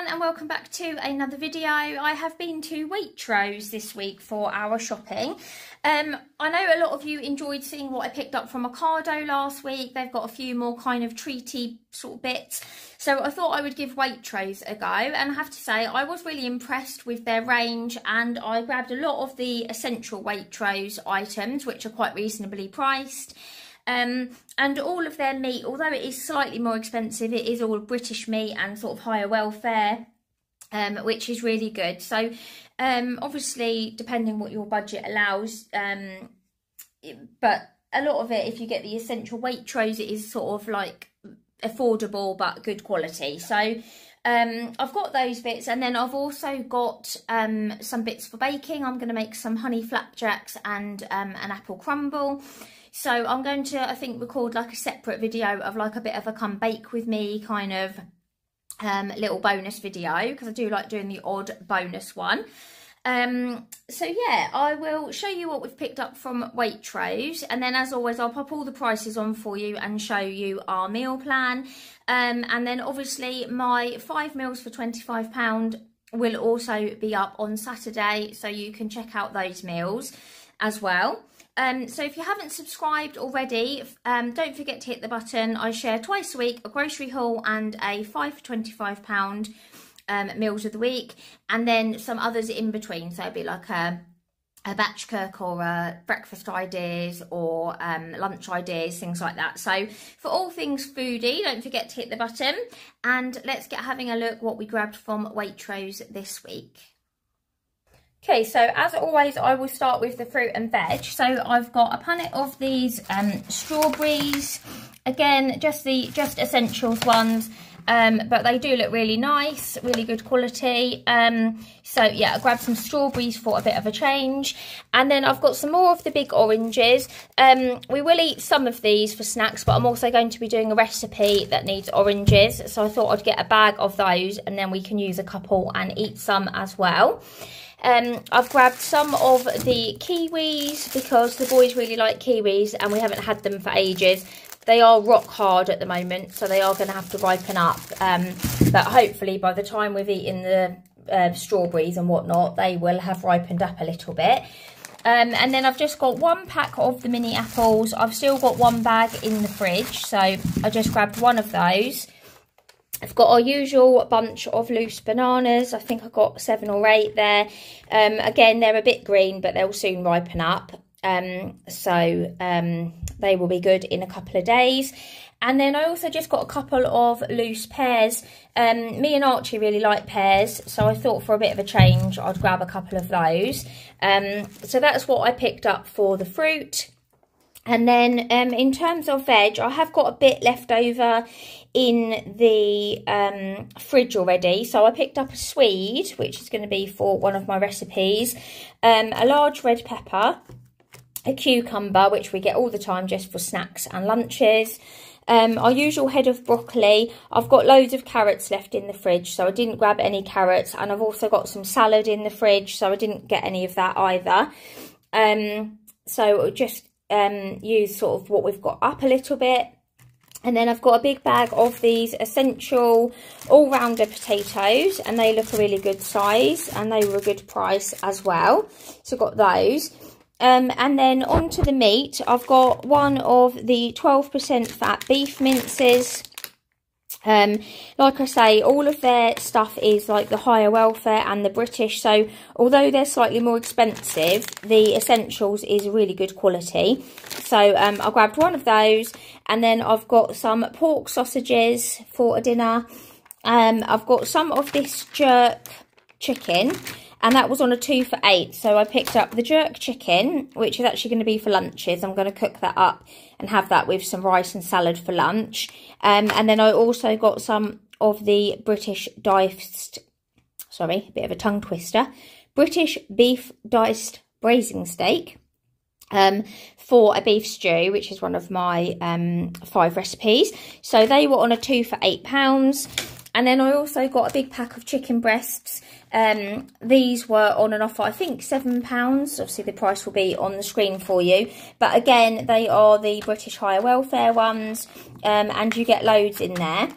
everyone and welcome back to another video. I have been to Waitrose this week for our shopping. I know a lot of you enjoyed seeing what I picked up from Ocado last week. They've got a few more kind of treaty sort of bits. So I thought I would give Waitrose a go, and I have to say I was really impressed with their range, and I grabbed a lot of the essential Waitrose items which are quite reasonably priced. And all of their meat, although it is slightly more expensive, it is all British meat and sort of higher welfare, which is really good. So obviously depending what your budget allows, but a lot of it, if you get the essential Waitrose, it is sort of like affordable but good quality. So I've got those bits, and then I've also got some bits for baking. I'm going to make some honey flapjacks and an apple crumble. So I'm going to, I think, record like a separate video of like a bit of a come bake with me kind of little bonus video, because I do like doing the odd bonus one. So yeah, I will show you what we've picked up from Waitrose, and then as always I'll pop all the prices on for you and show you our meal plan. And then obviously my 5 meals for £25 will also be up on Saturday, so you can check out those meals as well. So if you haven't subscribed already, don't forget to hit the button. I share twice a week a grocery haul and a 5 for £25 meals of the week, and then some others in between. So it'd be like a batch cook or a breakfast ideas or lunch ideas, things like that. So for all things foodie, don't forget to hit the button, and let's get having a look what we grabbed from Waitrose this week. Okay, so as always, I will start with the fruit and veg. So I've got a punnet of these strawberries. Again, just essentials ones, but they do look really nice, really good quality. So yeah, I grabbed some strawberries for a bit of a change. And then I've got some more of the big oranges. We will eat some of these for snacks, but I'm also going to be doing a recipe that needs oranges. So I thought I'd get a bag of those, and then we can use a couple and eat some as well. I've grabbed some of the kiwis because the boys really like kiwis and we haven't had them for ages. They are rock hard at the moment, so they are going to have to ripen up. But hopefully by the time we've eaten the strawberries and whatnot, they will have ripened up a little bit. And then I've just got 1 pack of the mini apples. I've still got 1 bag in the fridge, so I just grabbed 1 of those. I've got our usual bunch of loose bananas. I think I've got 7 or 8 there. Again, they're a bit green, but they'll soon ripen up. So they will be good in a couple of days. And then I also just got a couple of loose pears. Me and Archie really like pears, so I thought for a bit of a change, I'd grab a couple of those. So that's what I picked up for the fruit. And then in terms of veg, I have got a bit left over in the fridge already. So I picked up a swede, which is going to be for one of my recipes, a large red pepper, a cucumber, which we get all the time just for snacks and lunches, our usual head of broccoli. I've got loads of carrots left in the fridge, so I didn't grab any carrots, and I've also got some salad in the fridge, so I didn't get any of that either. So just use sort of what we've got up a little bit. And then I've got a big bag of these essential all-rounder potatoes, and they look a really good size, and they were a good price as well. So I've got those. And then onto the meat, I've got 1 of the 12% fat beef minces. Like I say, all of their stuff is like the higher welfare and the British, so although they're slightly more expensive, the essentials is really good quality. So I grabbed 1 of those, and then I've got some pork sausages for a dinner. I've got some of this jerk chicken, and that was on a 2 for £8. So I picked up the jerk chicken, which is actually going to be for lunches. I'm going to cook that up and have that with some rice and salad for lunch. And then I also got some of the British diced, sorry, a bit of a tongue twister, British beef diced braising steak for a beef stew, which is one of my 5 recipes. So they were on a 2 for £8. And then I also got a big pack of chicken breasts. These were on an offer, I think £7. Obviously the price will be on the screen for you. But again, they are the British higher welfare ones, and you get loads in there.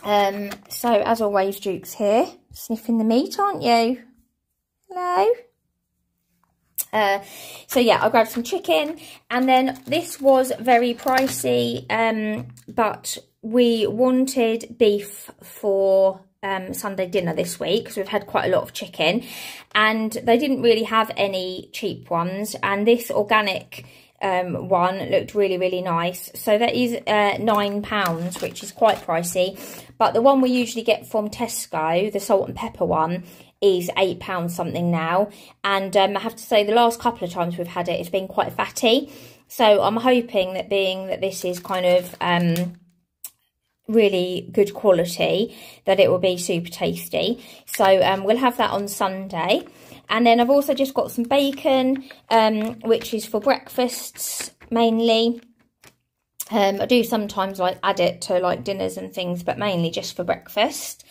So as always, Duke's here, sniffing the meat, aren't you? Hello. So yeah, I grabbed some chicken, and then this was very pricey, but we wanted beef for Sunday dinner this week because we've had quite a lot of chicken, and they didn't really have any cheap ones, and this organic one looked really nice. So that is £9, which is quite pricey, but the one we usually get from Tesco, the salt and pepper one, is £8 something now, and I have to say the last couple of times we've had it, it's been quite fatty, so I'm hoping that, being that this is kind of really good quality, that it will be super tasty. So we'll have that on Sunday. And then I've also just got some bacon, which is for breakfasts mainly. I do sometimes like add it to like dinners and things, but mainly just for breakfast.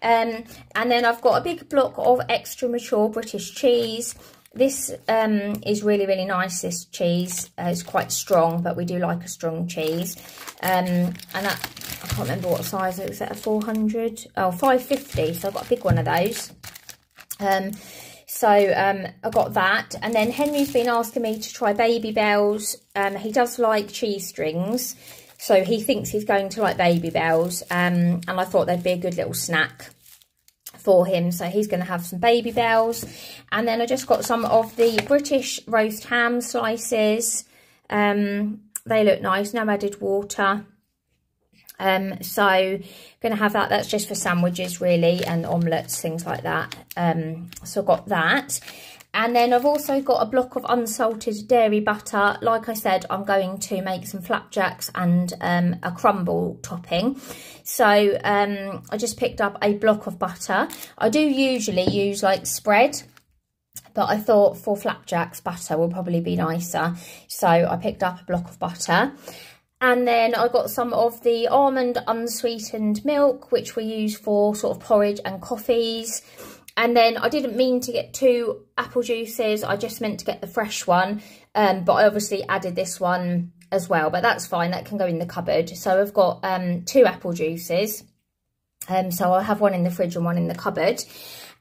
And then I've got a big block of extra mature British cheese. This is really nice, this cheese. It's quite strong, but we do like a strong cheese. And that, I can't remember what size it was, at a 400? Oh, 550, so I've got a big one of those. So I got that, and then Henry's been asking me to try Baby Bells. He does like cheese strings, so he thinks he's going to like Baby Bells, and I thought they'd be a good little snack for him, so he's going to have some Baby Bells. And then I just got some of the British roast ham slices. They look nice, no added water. So going to have that. That's just for sandwiches really, and omelettes, things like that. So I've got that. And then I've also got a block of unsalted dairy butter. Like I said, I'm going to make some flapjacks and a crumble topping. So I just picked up a block of butter. I do usually use like spread, but I thought for flapjacks, butter will probably be nicer. So I picked up a block of butter. And then I got some of the almond unsweetened milk, which we use for sort of porridge and coffees. And then I didn't mean to get 2 apple juices. I just meant to get the fresh one. But I obviously added this one as well. But that's fine. That can go in the cupboard. So I've got 2 apple juices. So I'll have one in the fridge and one in the cupboard.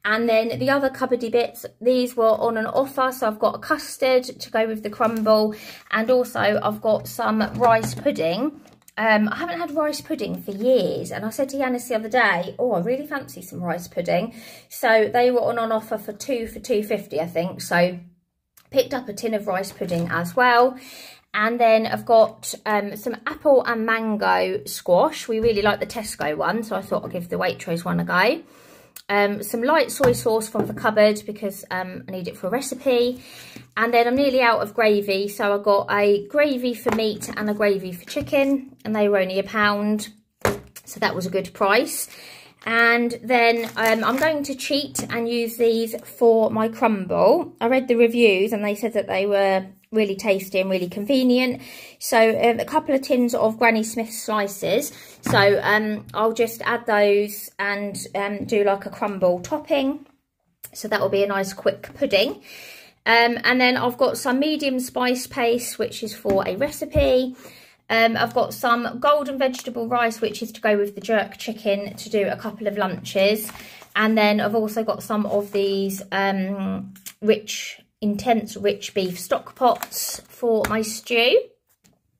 And then the other cupboardy bits, these were on an offer. So I've got a custard to go with the crumble. And also I've got some rice pudding. I haven't had rice pudding for years. And I said to Yanis the other day, oh, I really fancy some rice pudding. So they were on an offer for 2 for £2.50, I think. So picked up a tin of rice pudding as well. And then I've got some apple and mango squash. We really like the Tesco one, so I thought I'd give the Waitrose one a go. Some light soy sauce from the cupboard because I need it for a recipe. And then I'm nearly out of gravy, so I got a gravy for meat and a gravy for chicken, and they were only £1, so that was a good price. And then I'm going to cheat and use these for my crumble. I read the reviews and they said that they were really tasty and really convenient. So a couple of tins of Granny Smith slices. So I'll just add those and do like a crumble topping. So that will be a nice quick pudding. And then I've got some medium spice paste, which is for a recipe. I've got some golden vegetable rice, which is to go with the jerk chicken, to do a couple of lunches. And then I've also got some of these intense rich beef stock pots for my stew.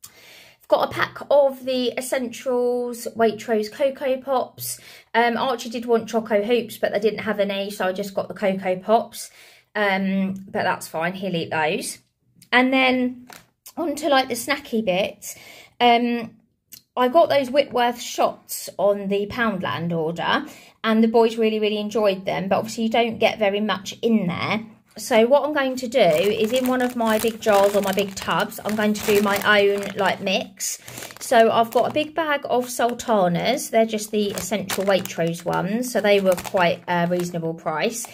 I've got a pack of the Essentials Waitrose Cocoa Pops. Archie did want Choco Hoops, but they didn't have any, so I just got the Cocoa Pops. But that's fine, he'll eat those. And then on to like the snacky bits. I got those Whitworth shots on the Poundland order, and the boys really enjoyed them, but obviously you don't get very much in there. So what I'm going to do is, in one of my big jars or my big tubs, I'm going to do my own like mix. So I've got a big bag of sultanas. They're just the Essential Waitrose ones, so they were quite a reasonable price.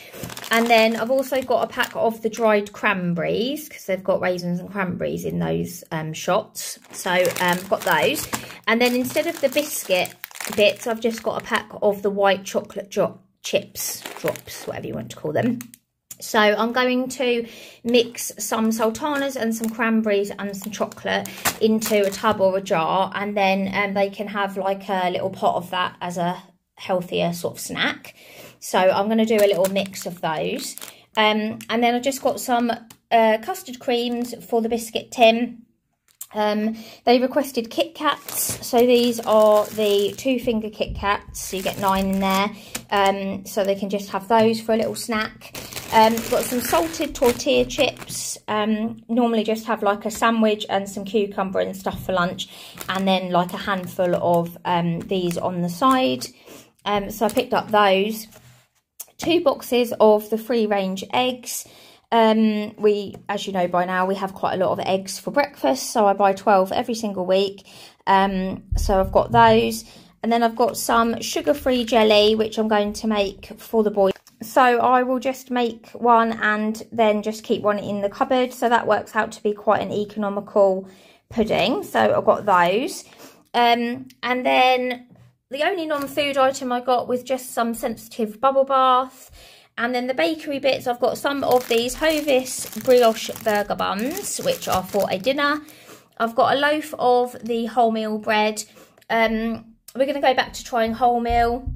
And then I've also got a pack of the dried cranberries, because they've got raisins and cranberries in those shots. So I've got those. And then instead of the biscuit bits, I've just got a pack of the white chocolate chips, drops, whatever you want to call them. So I'm going to mix some sultanas and some cranberries and some chocolate into a tub or a jar, and then they can have like a little pot of that as a healthier sort of snack. So I'm going to do a little mix of those. And then I've just got some custard creams for the biscuit tin. They requested Kit Kats, so these are the 2-finger Kit Kats, so you get 9 in there, so they can just have those for a little snack. Got some salted tortilla chips, normally just have like a sandwich and some cucumber and stuff for lunch, and then like a handful of these on the side. So I picked up those. 2 boxes of the free-range eggs. As you know by now, we have quite a lot of eggs for breakfast, so I buy 12 every single week. So I've got those, and then I've got some sugar-free jelly, which I'm going to make for the boys. So I will just make one and then just keep one in the cupboard, so that works out to be quite an economical pudding. So I've got those, and then the only non-food item I got was just some sensitive bubble bath. And then the bakery bits, I've got some of these Hovis brioche burger buns, which are for a dinner. I've got a loaf of the wholemeal bread. We're going to go back to trying wholemeal.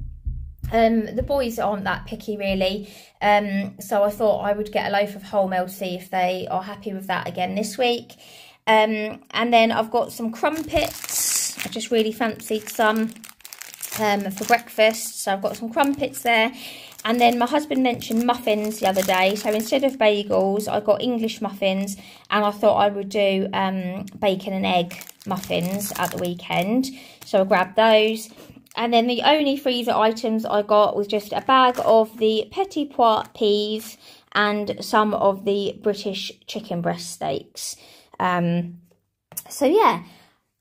The boys aren't that picky really, so I thought I would get a loaf of wholemeal to see if they are happy with that again this week. And then I've got some crumpets. I just really fancied some for breakfast, so I've got some crumpets there. And then my husband mentioned muffins the other day, so instead of bagels I got English muffins, and I thought I would do bacon and egg muffins at the weekend, so I grabbed those. And then the only freezer items I got was just a bag of the petit pois peas and some of the British chicken breast steaks. So yeah,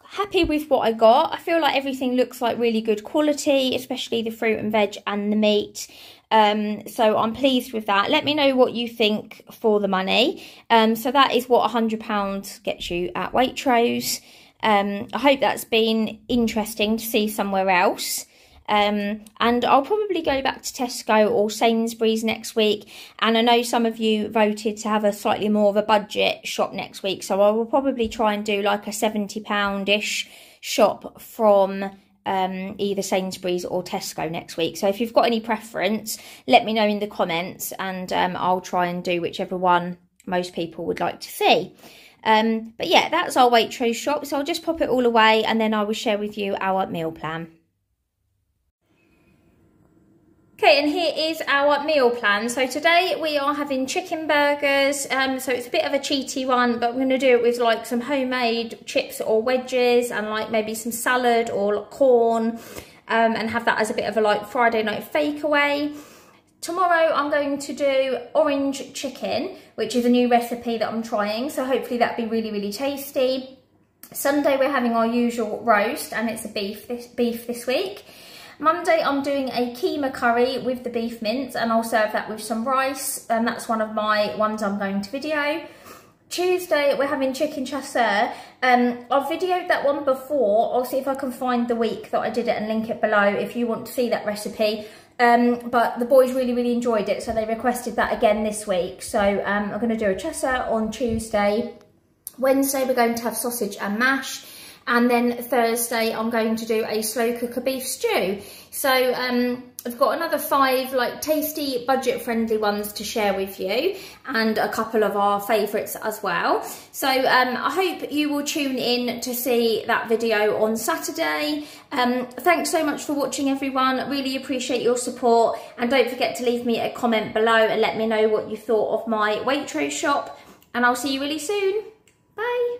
happy with what I got. I feel like everything looks like really good quality, especially the fruit and veg and the meat. So I'm pleased with that. Let me know what you think for the money. So that is what £100 gets you at Waitrose. I hope that's been interesting to see somewhere else. And I'll probably go back to Tesco or Sainsbury's next week. And I know some of you voted to have a slightly more of a budget shop next week, so I will probably try and do like a £70-ish shop from either Sainsbury's or Tesco next week. So if you've got any preference, let me know in the comments, and I'll try and do whichever one most people would like to see. But yeah, that's our Waitrose shop, so I'll just pop it all away and then I will share with you our meal plan. Okay, and here is our meal plan. So today we are having chicken burgers. So it's a bit of a cheaty one, but we're going to do it with like some homemade chips or wedges and like maybe some salad or corn, and have that as a bit of a like Friday night fake away. Tomorrow I'm going to do orange chicken, which is a new recipe that I'm trying. So hopefully that'll be really, really tasty. Sunday we're having our usual roast, and it's a beef this week. Monday I'm doing a keema curry with the beef mince, and I'll serve that with some rice, and that's one of my ones I'm going to video. Tuesday we're having chicken chasseur. I've videoed that one before. I'll see if I can find the week that I did it and link it below if you want to see that recipe. But the boys really, really enjoyed it, so they requested that again this week. So I'm going to do a chasseur on Tuesday. Wednesday we're going to have sausage and mash. And then Thursday, I'm going to do a slow cooker beef stew. So I've got another 5 like tasty budget friendly ones to share with you, and a couple of our favourites as well. So I hope you will tune in to see that video on Saturday. Thanks so much for watching, everyone. Really appreciate your support, and don't forget to leave me a comment below and let me know what you thought of my Waitrose shop, and I'll see you really soon. Bye.